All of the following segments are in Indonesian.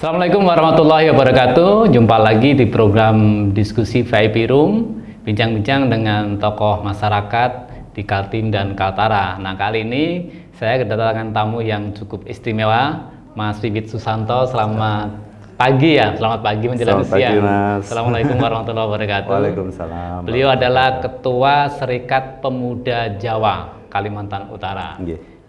Assalamualaikum warahmatullahi wabarakatuh. Jumpa lagi di program diskusi VIP Room, bincang-bincang dengan tokoh masyarakat di Kaltim dan Kaltara. Nah, kali ini saya kedatangan tamu yang cukup istimewa, Mas Vivit Susanto. Selamat pagi ya, selamat pagi menjelang Selamat siang. pagi, Mas. Assalamualaikum warahmatullahi wabarakatuh. Waalaikumsalam. Beliau adalah Ketua Serikat Pemuda Jawa Kalimantan Utara,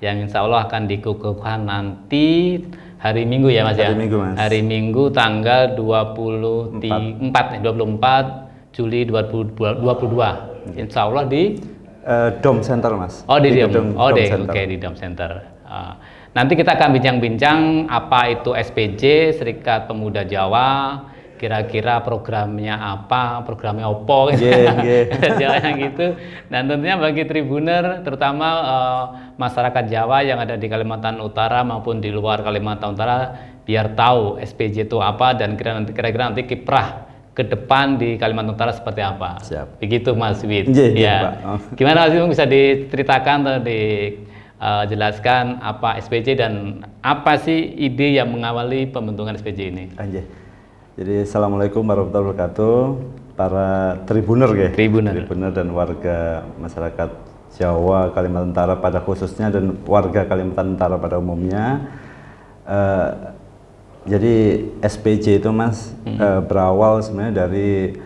yang insya Allah akan dikukuhkan nanti hari Minggu ya Mas ya? Hari Minggu, Mas. Hari Minggu tanggal 24 Juli 2022. Insya Allah di Dom Center, Mas. di Dom Center. Oke, di Dom Center. Nanti kita akan bincang-bincang apa itu SPJ, Serikat Pemuda Jawa, kira-kira programnya apa, programnya opo, yang gitu. Dan tentunya bagi Tribuner, terutama masyarakat Jawa yang ada di Kalimantan Utara maupun di luar Kalimantan Utara, biar tahu SPJ itu apa dan kira-kira nanti kiprah ke depan di Kalimantan Utara seperti apa. Siap. Begitu Mas Wid. Ya. Gimana Mas Wid, bisa diceritakan atau dijelaskan apa SPJ dan apa sih ide yang mengawali pembentukan SPJ ini? Jadi Assalamualaikum warahmatullahi wabarakatuh, para Tribuner Tribuner dan warga masyarakat Jawa Kalimantan Utara pada khususnya dan warga Kalimantan Utara pada umumnya. Jadi SPJ itu Mas berawal sebenarnya dari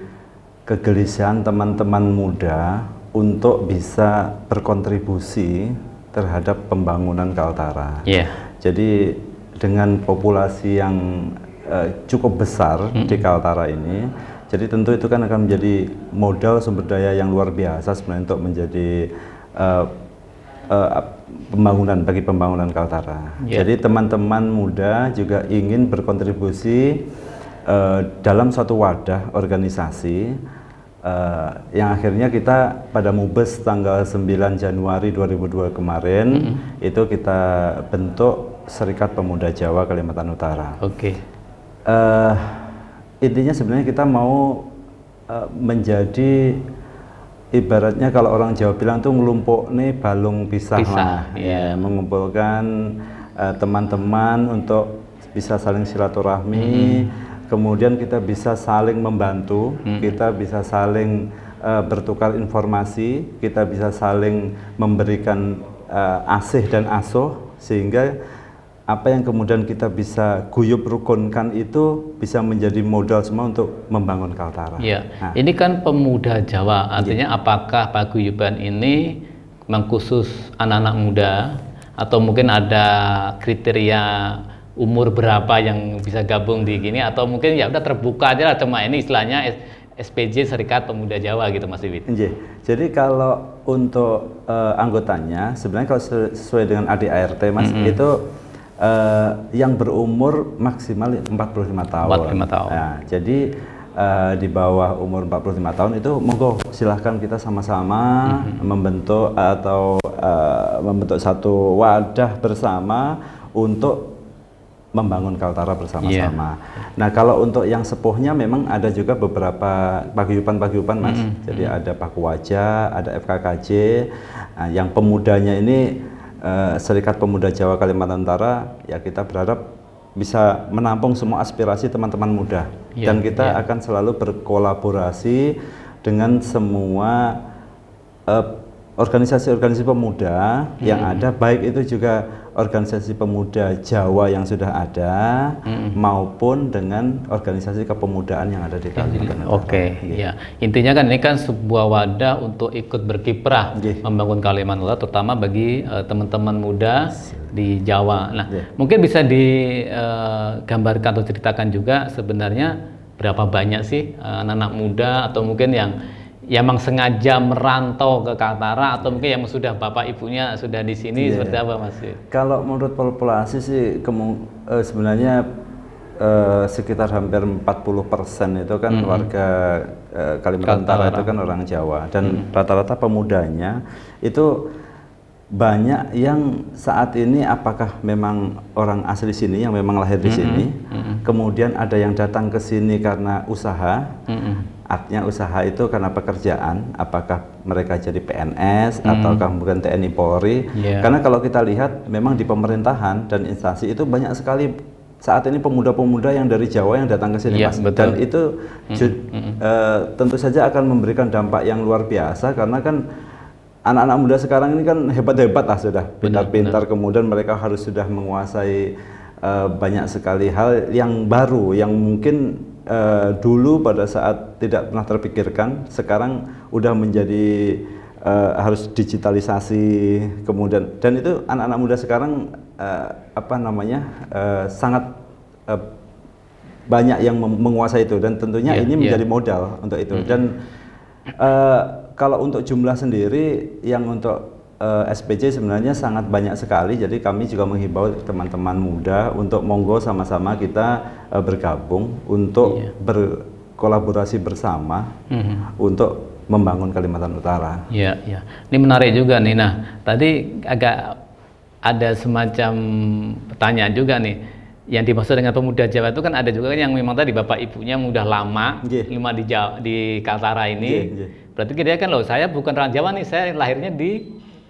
kegelisahan teman-teman muda untuk bisa berkontribusi terhadap pembangunan Kaltara. Jadi dengan populasi yang cukup besar di Kaltara ini, jadi tentu itu kan akan menjadi modal sumber daya yang luar biasa sebenarnya untuk menjadi pembangunan Kaltara. Jadi teman-teman muda juga ingin berkontribusi dalam suatu wadah organisasi yang akhirnya kita pada Mubes tanggal 9 Januari 2002 kemarin itu kita bentuk Serikat Pemuda Jawa Kalimantan Utara. Intinya sebenarnya kita mau menjadi ibaratnya kalau orang Jawa bilang tuh ngelumpuk nih balung pisah. Mengumpulkan teman-teman untuk bisa saling silaturahmi, kemudian kita bisa saling membantu, kita bisa saling bertukar informasi, kita bisa saling memberikan asih dan asuh, sehingga apa yang kemudian kita bisa guyup rukunkan itu bisa menjadi modal semua untuk membangun Kaltara. Ini kan pemuda Jawa, artinya apakah paguyuban ini memang khusus anak-anak muda atau mungkin ada kriteria umur berapa yang bisa gabung di gini, atau mungkin ya udah terbuka aja lah, cuma ini istilahnya SPJ Serikat Pemuda Jawa gitu Mas Vivit. Jadi kalau untuk anggotanya sebenarnya kalau sesuai dengan ADART Mas itu yang berumur maksimal 45 tahun. 45 tahun. Nah, jadi di bawah umur 45 tahun itu monggo silahkan kita sama-sama membentuk atau membentuk satu wadah bersama untuk membangun Kaltara bersama-sama. Nah, kalau untuk yang sepuhnya memang ada juga beberapa paguyuban Mas. Jadi ada Pakuwaja, ada FKKJ. Nah, yang pemudanya ini Serikat Pemuda Jawa Kalimantan Utara, ya kita berharap bisa menampung semua aspirasi teman-teman muda, dan kita akan selalu berkolaborasi dengan semua organisasi-organisasi pemuda yang ada, baik itu juga organisasi pemuda Jawa yang sudah ada maupun dengan organisasi kepemudaan yang ada di Kalimantan Utara. Intinya kan ini kan sebuah wadah untuk ikut berkiprah membangun Kalimantan Utara, terutama bagi teman-teman muda di Jawa. Nah, mungkin bisa digambarkan atau ceritakan juga sebenarnya berapa banyak sih anak-anak muda atau mungkin yang memang sengaja merantau ke Kaltara, atau mungkin yang sudah bapak ibunya sudah di sini, seperti apa Mas? Kalau menurut populasi sih sebenarnya sekitar hampir 40% itu kan warga Kalimantan Utara itu kan orang Jawa, dan rata-rata pemudanya itu banyak yang saat ini apakah memang orang asli sini yang memang lahir di sini, kemudian ada yang datang ke sini karena usaha. Artinya usaha itu karena pekerjaan, apakah mereka jadi PNS ataukah bukan TNI Polri. Karena kalau kita lihat memang di pemerintahan dan instansi itu banyak sekali saat ini pemuda-pemuda yang dari Jawa yang datang ke sini, Iya, Mas. betul. Dan itu tentu saja akan memberikan dampak yang luar biasa, karena kan anak-anak muda sekarang ini kan hebat-hebat lah, sudah pintar-pintar, kemudian mereka harus sudah menguasai banyak sekali hal yang baru, yang mungkin dulu pada saat tidak pernah terpikirkan, sekarang udah menjadi harus digitalisasi, kemudian, dan itu anak-anak muda sekarang sangat banyak yang menguasai itu, dan tentunya ini menjadi modal untuk itu. Dan kalau untuk jumlah sendiri yang untuk SPJ sebenarnya sangat banyak sekali, jadi kami juga menghimbau teman-teman muda untuk monggo sama-sama kita bergabung untuk berkolaborasi bersama untuk membangun Kalimantan Utara. Iya, iya. Ini menarik juga nih. Nah, tadi agak ada semacam pertanyaan juga nih. Yang dimaksud dengan pemuda Jawa itu kan ada juga yang memang tadi bapak ibunya udah lama, lima di Kaltara ini. Berarti dia kan, loh, saya bukan orang Jawa nih, saya lahirnya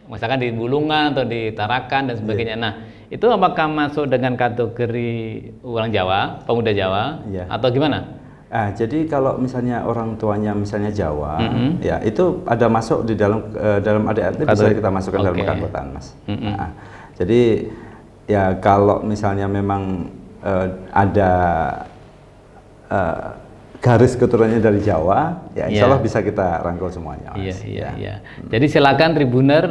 misalkan di Bulungan atau di Tarakan dan sebagainya. Nah, itu apakah masuk dengan kategori orang Jawa, pemuda Jawa, atau gimana? Jadi kalau misalnya orang tuanya misalnya Jawa, ya itu ada masuk di dalam ADART, bisa kita masukkan dalam keanggotaan, Mas. Jadi ya kalau misalnya memang ada garis keturunannya dari Jawa, ya insya Allah bisa kita rangkul semuanya, Mas. Iya. Jadi silakan Tribuner,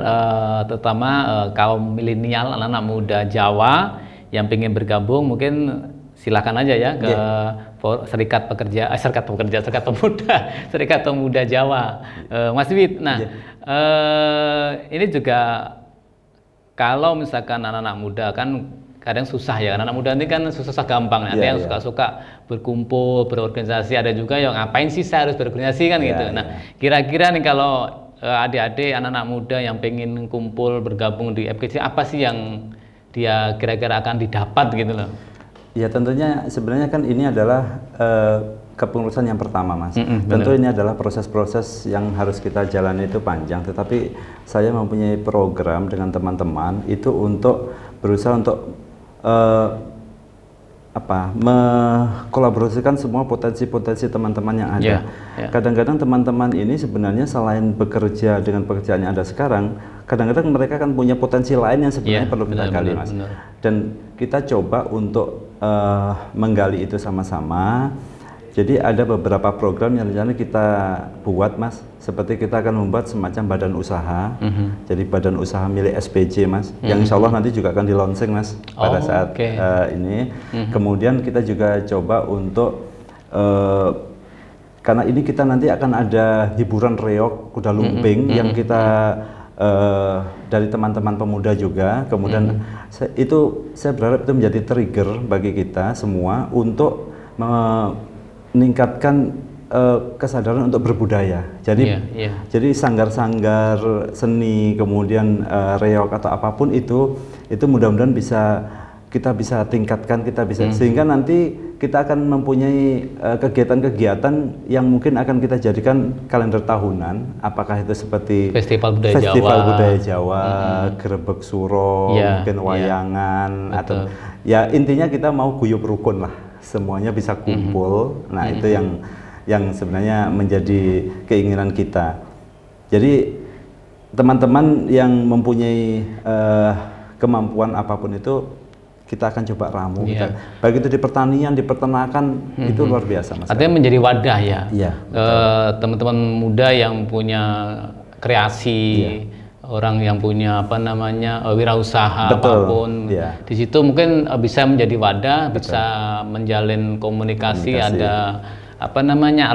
terutama kaum milenial, anak-anak muda Jawa yang ingin bergabung, mungkin silakan aja ya ke Serikat Pemuda Jawa, Mas Wid. Nah, ini juga kalau misalkan anak-anak muda kan kadang susah ya, anak-anak muda ini kan susah gampang, ada yang suka berkumpul, berorganisasi, ada juga yang ngapain sih saya harus berorganisasi kan gitu. Nah, kira-kira nih kalau adik-adik, anak-anak muda yang pengen kumpul bergabung di FKJ, apa sih yang dia kira-kira akan didapat gitu loh? Ya tentunya sebenarnya kan ini adalah kepengurusan yang pertama, Mas. Tentu ini adalah proses-proses yang harus kita jalani itu panjang, tetapi saya mempunyai program dengan teman-teman itu untuk berusaha untuk mengkolaborasikan semua potensi-potensi teman-teman yang ada. Kadang-kadang teman-teman ini sebenarnya selain bekerja dengan pekerjaan yang ada sekarang, kadang-kadang mereka kan punya potensi lain yang sebenarnya perlu kita gali, Mas. Dan kita coba untuk menggali itu sama-sama. Jadi ada beberapa program yang rencana kita buat, Mas. Seperti kita akan membuat semacam badan usaha. Jadi badan usaha milik SPJ, Mas. Yang insya Allah nanti juga akan di launching, Mas, pada saat ini. Kemudian kita juga coba untuk karena ini kita nanti akan ada hiburan reog kuda lumping yang kita dari teman-teman pemuda juga. Kemudian saya berharap itu menjadi trigger bagi kita semua untuk meningkatkan kesadaran untuk berbudaya. Jadi sanggar-sanggar seni, kemudian reog atau apapun itu mudah-mudahan kita bisa tingkatkan, sehingga nanti kita akan mempunyai kegiatan-kegiatan yang mungkin akan kita jadikan kalender tahunan. Apakah itu seperti Festival Budaya Jawa, Grebek Suro, mungkin wayangan, atau ya intinya kita mau guyub rukun lah, semuanya bisa kumpul. Nah, itu yang sebenarnya menjadi keinginan kita. Jadi teman-teman yang mempunyai kemampuan apapun itu kita akan coba ramu. Baik itu di pertanian, di peternakan, itu luar biasa, Mas. Artinya menjadi wadah ya. Teman-teman muda yang punya kreasi, orang yang punya wirausaha apapun. Di situ mungkin bisa menjadi wadah, bisa menjalin komunikasi. Ada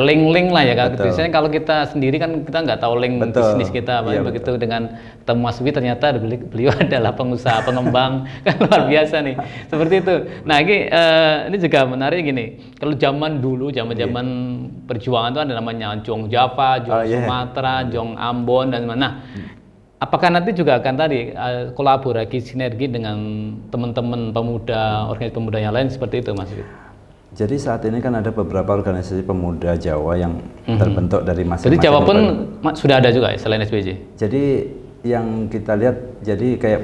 link-link lah ya. Biasanya kalau kita sendiri kan kita nggak tahu link bisnis kita. Begitu dengan ketemu Mas Wid, ternyata beliau adalah pengusaha, pengembang, kan luar biasa nih. Seperti itu. Nah, ini juga menarik gini. Kalau zaman dulu, zaman perjuangan itu ada namanya Jong Java, Jong Sumatera, Jong Ambon dan mana. Apakah nanti juga akan tadi kolaborasi sinergi dengan teman-teman pemuda, organisasi pemuda yang lain seperti itu, Mas Wid? Jadi saat ini kan ada beberapa organisasi pemuda Jawa yang terbentuk dari masing-masing. Jadi Jawa pun sudah ada juga ya selain SPJ? Jadi yang kita lihat, jadi kayak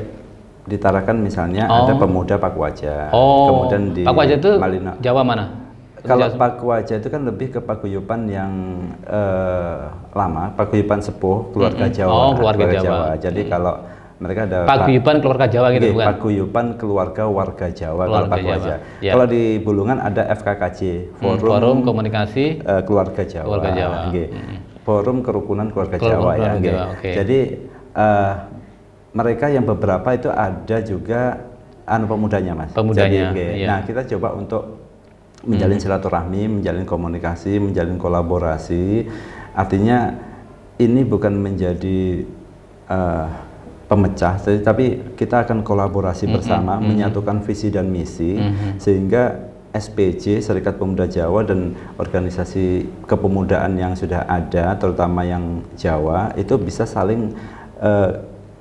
di Tarakan misalnya ada pemuda Pakuaja. Kemudian di Pakuaja itu Malino. Jawa mana? Kalau Pakuaja itu kan lebih ke paguyuban yang lama, paguyuban sepuh keluarga Jawa. Keluarga Jawa. Jadi kalau mereka ada paguyuban keluarga Jawa gitu bukan? Paguyuban keluarga warga Jawa kalau Pakuaja. Ya. Kalau di Bulungan ada FKKJ, Forum Komunikasi Keluarga Jawa. Keluarga Jawa. Forum Kerukunan Keluarga Jawa ya. Jadi mereka yang beberapa itu ada juga pemudanya Mas. Pemudanya. Jadi, nah kita coba untuk menjalin silaturahmi, menjalin komunikasi, menjalin kolaborasi. Artinya ini bukan menjadi pemecah, tapi kita akan kolaborasi bersama, menyatukan visi dan misi, sehingga SPJ, Serikat Pemuda Jawa, dan organisasi kepemudaan yang sudah ada, terutama yang Jawa, itu bisa saling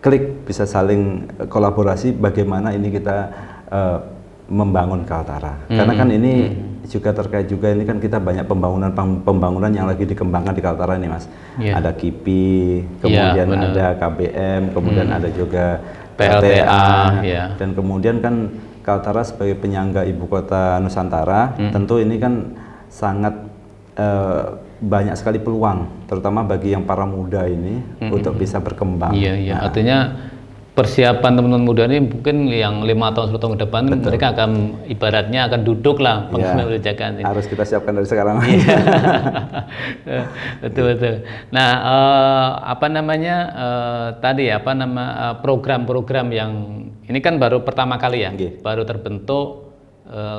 klik, bisa saling kolaborasi bagaimana ini kita membangun Kaltara. Karena kan ini juga terkait juga, ini kan kita banyak pembangunan yang lagi dikembangkan di Kaltara ini Mas. Ada KIPI, kemudian ada KBM, kemudian ada juga PLTA, dan kemudian kan Kaltara sebagai penyangga ibu kota Nusantara, tentu ini kan sangat banyak sekali peluang, terutama bagi yang para muda ini untuk bisa berkembang. Iya. Artinya persiapan teman-teman muda ini mungkin yang 5 tahun 10 tahun ke depan mereka akan ibaratnya akan duduk lah pengajakan ini. Harus kita siapkan dari sekarang. Betul. Nah, tadi program-program yang ini kan baru pertama kali ya, baru terbentuk,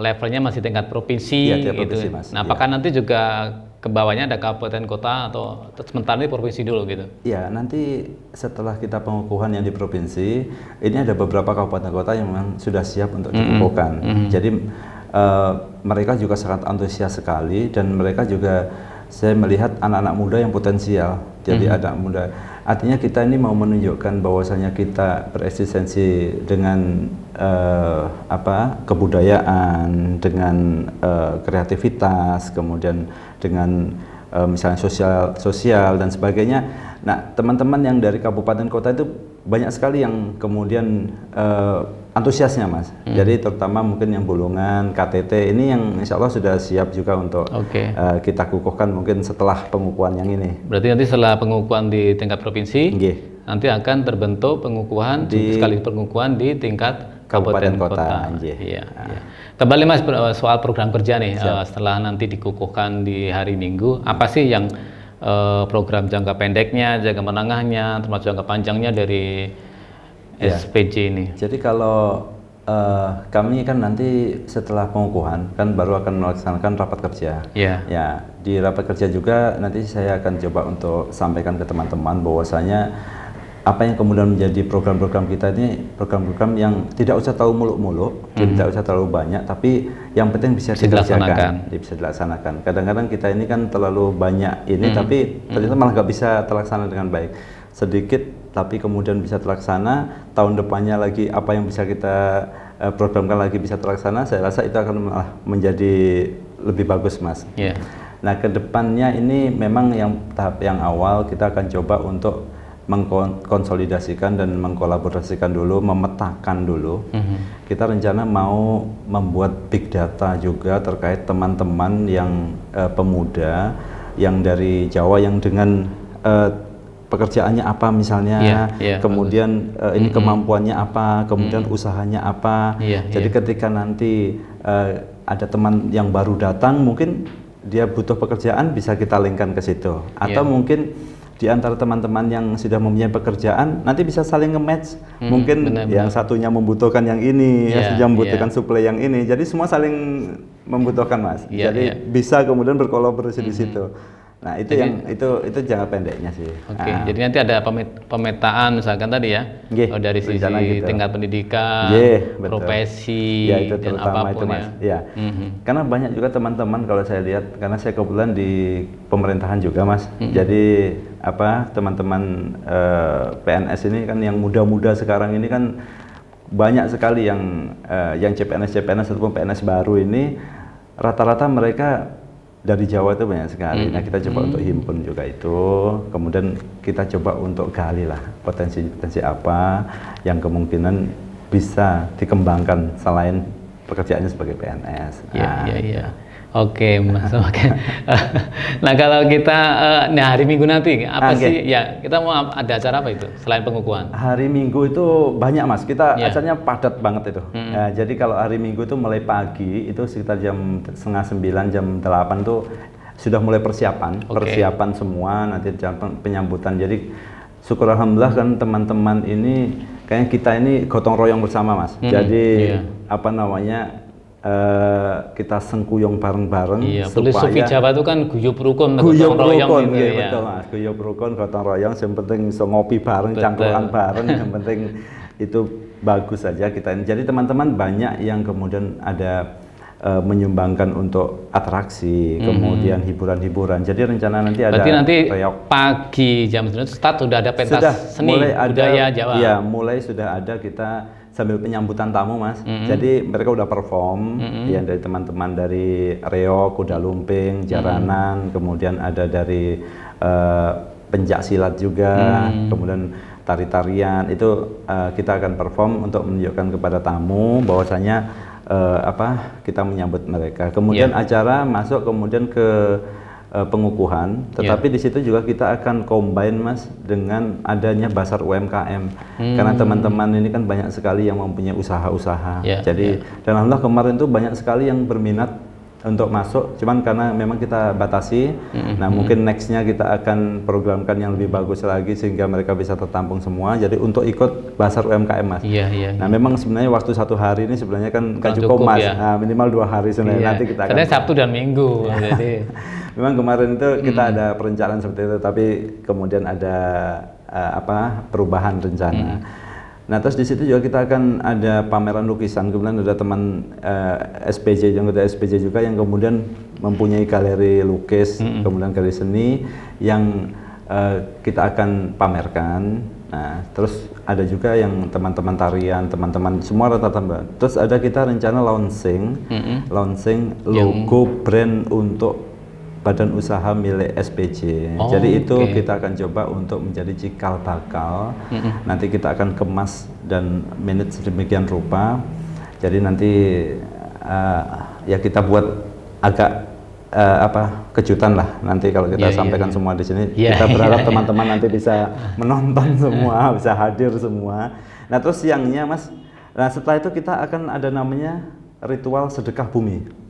levelnya masih tingkat provinsi gitu. Provinsi, Mas. Nah, apakah nanti juga ke bawahnya ada kabupaten kota atau sementara ini provinsi dulu gitu? Ya, nanti setelah kita pengukuhan yang di provinsi, ini ada beberapa kabupaten kota yang memang sudah siap untuk dikukuhkan. Jadi mereka juga sangat antusias sekali, dan mereka juga, saya melihat anak-anak muda yang potensial. Jadi anak muda, artinya kita ini mau menunjukkan bahwasanya kita bereksistensi dengan kebudayaan, dengan kreativitas, kemudian dengan misalnya sosial dan sebagainya. Nah, teman-teman yang dari kabupaten kota itu banyak sekali yang kemudian antusiasnya Mas. Jadi terutama mungkin yang Bulungan, KTT ini yang insya Allah sudah siap juga untuk kita kukuhkan mungkin setelah pengukuhan yang ini. Berarti nanti setelah pengukuhan di tingkat provinsi, nanti akan terbentuk pengukuhan sekali pengukuhan di tingkat kabupaten kota. Iya. Kembali Mas soal program kerja nih, setelah nanti dikukuhkan di hari Minggu, apa sih yang program jangka pendeknya, jangka menengahnya, termasuk jangka panjangnya dari SPJ ini? Jadi kalau kami kan nanti setelah pengukuhan kan baru akan melaksanakan rapat kerja. Ya, di rapat kerja juga nanti saya akan coba untuk sampaikan ke teman-teman bahwasanya apa yang kemudian menjadi program-program kita ini program-program yang tidak usah terlalu muluk-muluk, tidak usah terlalu banyak, tapi yang penting bisa dikerjakan, bisa dilaksanakan. Kadang-kadang kita ini kan terlalu banyak ini, tapi ternyata malah nggak bisa terlaksana dengan baik. Sedikit tapi kemudian bisa terlaksana, tahun depannya lagi apa yang bisa kita programkan lagi bisa terlaksana, saya rasa itu akan malah menjadi lebih bagus Mas. Nah, kedepannya ini memang yang tahap yang awal kita akan coba untuk mengkonsolidasikan dan mengkolaborasikan dulu, memetakan dulu. Kita rencana mau membuat big data juga terkait teman-teman yang pemuda yang dari Jawa yang dengan pekerjaannya apa misalnya, kemudian ini kemampuannya apa, kemudian usahanya apa. Jadi ketika nanti ada teman yang baru datang, mungkin dia butuh pekerjaan, bisa kita linkkan ke situ. Atau mungkin di antara teman-teman yang sudah mempunyai pekerjaan nanti bisa saling nge-match, mungkin yang satunya membutuhkan yang ini, yang satunya membutuhkan suplai yang ini, jadi semua saling membutuhkan Mas. Jadi bisa kemudian berkolaborasi di situ. Nah, itu itu jangka pendeknya sih. Jadi nanti ada pemetaan misalkan tadi ya, dari sisi tingkat pendidikan, profesi, itu dan terutama apapun itu Mas. Karena banyak juga teman-teman kalau saya lihat, karena saya kebetulan di pemerintahan juga Mas. Jadi teman-teman PNS ini kan yang muda-muda sekarang ini kan banyak sekali yang CPNS ataupun PNS baru ini, rata-rata mereka dari Jawa itu banyak sekali. Nah, kita coba untuk himpun juga itu, kemudian kita coba untuk gali lah potensi apa yang kemungkinan bisa dikembangkan selain pekerjaannya sebagai PNS. Iya. Oke, Mas. Oke. Nah, kalau kita hari Minggu nanti apa sih? Ya, kita mau ada acara apa itu selain pengukuhan? Hari Minggu itu banyak, Mas. Kita acaranya padat banget itu. Ya, jadi kalau hari Minggu itu mulai pagi itu sekitar jam 8:30 jam 8 tuh sudah mulai persiapan semua, nanti penyambutan. Jadi syukur alhamdulillah kan teman-teman ini kayaknya kita ini gotong royong bersama, Mas. Jadi apa namanya? Kita sengkuyung bareng-bareng. Iya, filosofi Jawa itu kan guyub rukun, gotong royong gitu, ya. Betul, Mas. Guyub rukun, gotong royong, yang penting bisa ngopi bareng, cangkruan bareng, yang penting itu bagus saja kita. Jadi teman-teman banyak yang kemudian ada menyumbangkan untuk atraksi, kemudian hiburan-hiburan. Jadi rencana nanti ada. Berarti nanti pagi jam 9 start sudah ada pentas seni budaya Jawa. Iya, mulai sudah ada kita sambil penyambutan tamu, Mas. Jadi mereka udah perform, ya dari teman-teman dari Reok, Kuda Lumping, Jaranan, kemudian ada dari pencak silat juga, kemudian tari-tarian. Itu kita akan perform untuk menunjukkan kepada tamu bahwasanya kita menyambut mereka. Kemudian acara masuk kemudian ke pengukuhan, tetapi di situ juga kita akan combine, Mas, dengan adanya pasar UMKM, karena teman-teman ini kan banyak sekali yang mempunyai usaha-usaha. Jadi dan alhamdulillah kemarin tuh banyak sekali yang berminat untuk masuk, cuman karena memang kita batasi. Nah, mungkin nextnya kita akan programkan yang lebih bagus lagi sehingga mereka bisa tertampung semua. Jadi untuk ikut pasar UMKM, Mas. Nah, memang sebenarnya waktu 1 hari ini sebenarnya kan nggak cukup, Mas. Nah, minimal 2 hari sebenarnya. Nanti kita akan Sabtu dan Minggu. Jadi memang kemarin itu kita ada perencanaan seperti itu, tapi kemudian ada perubahan rencana. Nah, terus di situ juga kita akan ada pameran lukisan. Kemudian ada teman SPJ, anggota SPJ juga yang kemudian mempunyai galeri lukis, kemudian galeri seni yang kita akan pamerkan. Nah, terus ada juga yang teman-teman tarian, teman-teman semua rata-rata. Terus ada kita rencana launching logo brand untuk badan usaha milik SPJ. Jadi itu kita akan coba untuk menjadi cikal bakal. Nanti kita akan kemas dan manage sedemikian rupa. Jadi nanti ya kita buat agak kejutan lah nanti kalau kita sampaikan semua di sini. Kita berharap teman-teman nanti bisa menonton semua, bisa hadir semua. Nah, terus siangnya, Mas. Nah, setelah itu kita akan ada namanya ritual sedekah bumi.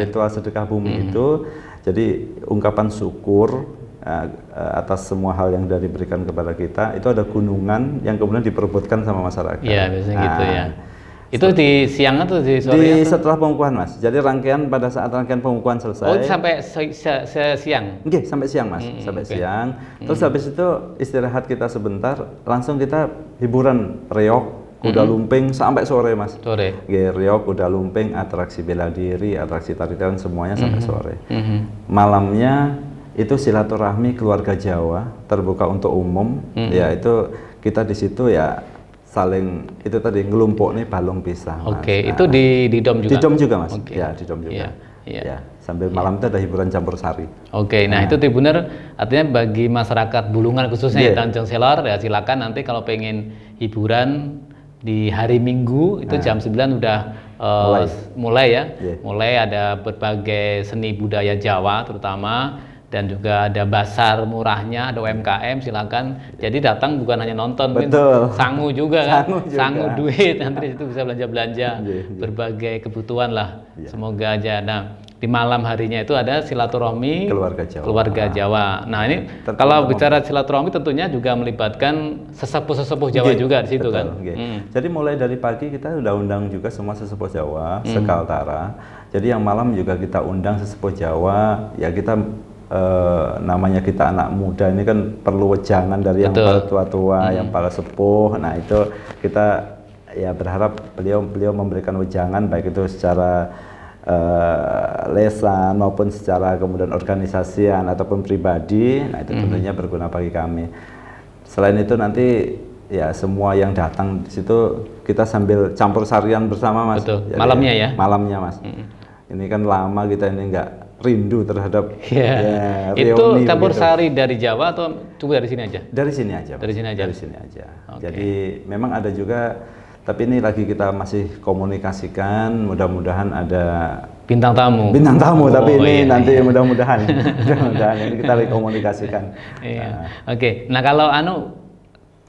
Ritual sedekah bumi itu jadi ungkapan syukur atas semua hal yang dari berikan kepada kita. Itu ada gunungan yang kemudian diperebutkan sama masyarakat. Iya, biasanya gitu ya. Itu di siang atau di sore? Setelah pengukuhan, Mas. Jadi pada saat rangkaian pengukuhan selesai. Oh, sampai siang? Oke, sampai siang, Mas. Sampai siang. Terus habis itu istirahat kita sebentar, langsung kita hiburan reok, Kuda Lumping sampai sore, Mas. Sore. Reok, Kuda Lumping, atraksi bela diri, atraksi tari-tarian semuanya sampai sore. Malamnya itu silaturahmi keluarga Jawa terbuka untuk umum. Ya, itu kita di situ ya saling itu tadi ngelumpuk nih balung pisah. Itu di dom juga. Di dom juga, Mas. Ya, di dom juga. Ya, sambil malam itu ada hiburan campur sari. Nah itu Tribunner artinya bagi masyarakat Bulungan khususnya Tanjung Selor ya silakan nanti kalau pengen hiburan di hari Minggu itu jam 9 udah mulai ya. Mulai ada berbagai seni budaya Jawa terutama, dan juga ada basar murahnya, ada UMKM, silakan. Jadi datang bukan hanya nonton, sangu juga kan, sangu duit, nanti di situ bisa belanja-belanja berbagai kebutuhan lah. Semoga aja. Nah, di malam harinya itu ada silaturahmi keluarga Jawa. Nah, ini kalau bicara silaturahmi tentunya juga melibatkan sesepuh-sesepuh Jawa juga di situ kan. Jadi mulai dari pagi kita udah undang juga semua sesepuh Jawa sekaltara. Jadi yang malam juga kita undang sesepuh Jawa. Ya kita namanya kita anak muda ini kan perlu wejangan dari yang para tua-tua, yang para sepuh. Nah, itu kita ya berharap beliau memberikan wejangan baik itu secara lesan maupun secara kemudian organisasian ataupun pribadi. Nah, itu tentunya berguna bagi kami. Selain itu nanti ya semua yang datang di situ kita sambil campur sarian bersama, Mas. Jadi, malamnya ya? Malamnya, Mas. Ini kan lama kita ini nggak rindu terhadap itu campur sari dari Jawa atau coba dari sini aja? Dari sini aja. Dari sini aja. Jadi memang ada juga tapi ini lagi kita masih komunikasikan, mudah-mudahan ada bintang tamu. Tapi ini iya, nanti iya. mudah-mudahan ini kita lagi komunikasikan. Iya. Oke. Nah kalau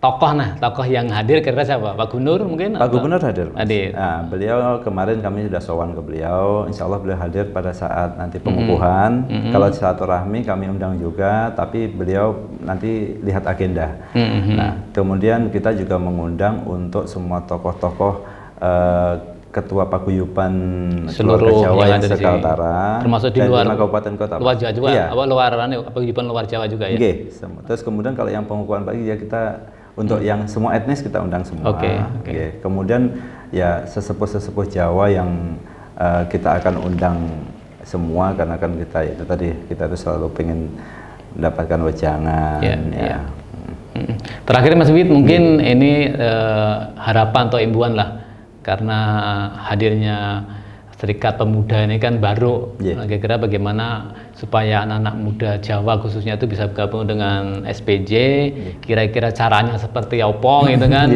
tokoh yang hadir kira-kira siapa? Pak Gubernur mungkin? Pak Gubernur hadir. Hadir. Nah, beliau kemarin kami sudah sowan ke beliau. Insya Allah beliau hadir pada saat nanti pengukuhan. Kalau silaturahmi kami undang juga, tapi beliau nanti lihat agenda. Nah, kemudian kita juga mengundang untuk semua tokoh-tokoh Ketua Paguyuban seluruh Jawa yang ada di Utara, termasuk di luar kabupaten kota. Luar Jawa juga, iya. Paguyuban luar Jawa juga ya. Oke. Terus kemudian kalau yang pengukuhan pagi ya kita untuk yang semua etnis kita undang semua. Oke. Kemudian ya sesepuh-sesepuh Jawa yang kita akan undang semua karena kan kita itu tadi kita itu selalu pengen mendapatkan wejangan. Ya. Terakhir Mas Wid mungkin ini harapan atau imbuan lah karena hadirnya Serikat Pemuda ini kan baru. Kira-kira bagaimana supaya anak-anak muda Jawa khususnya itu bisa bergabung dengan SPJ, kira-kira caranya seperti apa gitu kan.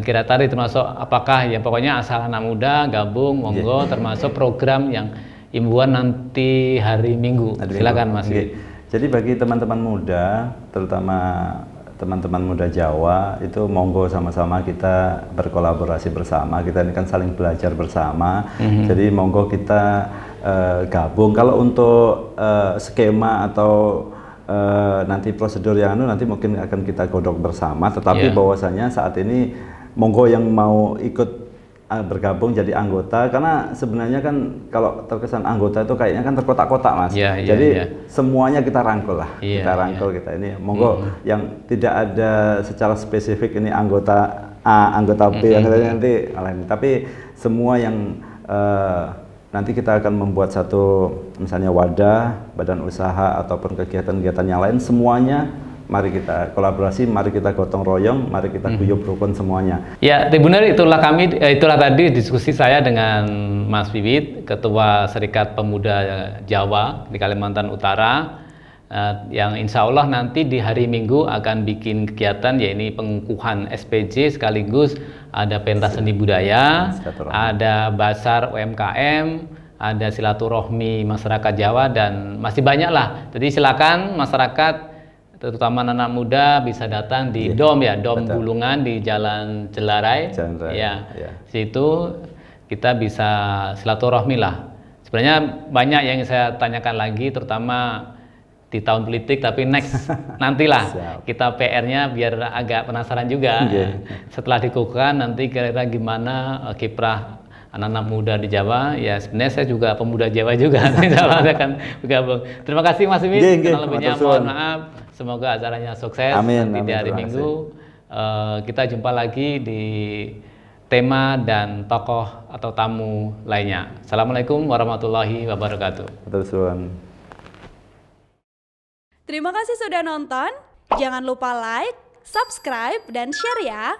Kira tadi termasuk apakah ya pokoknya asal anak muda gabung monggo termasuk program yang imbuan nanti hari Minggu. Silakan Mas. Jadi bagi teman-teman muda, terutama teman-teman muda Jawa itu monggo sama-sama kita berkolaborasi bersama, kita ini kan saling belajar bersama. Jadi monggo kita gabung. Kalau untuk skema atau nanti prosedur yang nanti mungkin akan kita godok bersama, tetapi bahwasanya saat ini monggo yang mau ikut bergabung jadi anggota, karena sebenarnya kan kalau terkesan anggota itu kayaknya kan terkotak-kotak Mas. Jadi semuanya kita rangkul lah, kita rangkul kita ini monggo yang tidak ada secara spesifik ini anggota A, anggota B, nanti lain. Tapi semua yang nanti kita akan membuat satu misalnya wadah, badan usaha ataupun kegiatan-kegiatan yang lain, semuanya mari kita kolaborasi, mari kita gotong royong, mari kita guyub rukun semuanya. Ya, Tribunner, itulah tadi diskusi saya dengan Mas Wiwit, Ketua Serikat Pemuda Jawa di Kalimantan Utara, yang insya Allah nanti di hari Minggu akan bikin kegiatan, yaitu pengukuhan SPJ sekaligus ada pentas seni budaya, ada basar UMKM, ada silaturahmi masyarakat Jawa, dan masih banyak lah. Jadi silakan masyarakat terutama anak muda bisa datang di Dom Bulungan di Jalan Jelarai. Situ kita bisa silaturahmi lah. Sebenarnya banyak yang saya tanyakan lagi, terutama di tahun politik, tapi next nantilah kita PR-nya biar agak penasaran juga. Setelah dikukuhkan nanti kira-kira gimana kiprah anak-anak muda di Jawa. Ya sebenarnya saya juga pemuda Jawa juga. Insya Allah akan bergabung. Terima kasih Mas Wiwit. Kurang lebihnya mohon maaf. Semoga acaranya sukses. Nanti di hari Minggu kita jumpa lagi di tema dan tokoh atau tamu lainnya. Assalamualaikum warahmatullahi wabarakatuh. Terima kasih sudah nonton. Jangan lupa like, subscribe, dan share ya.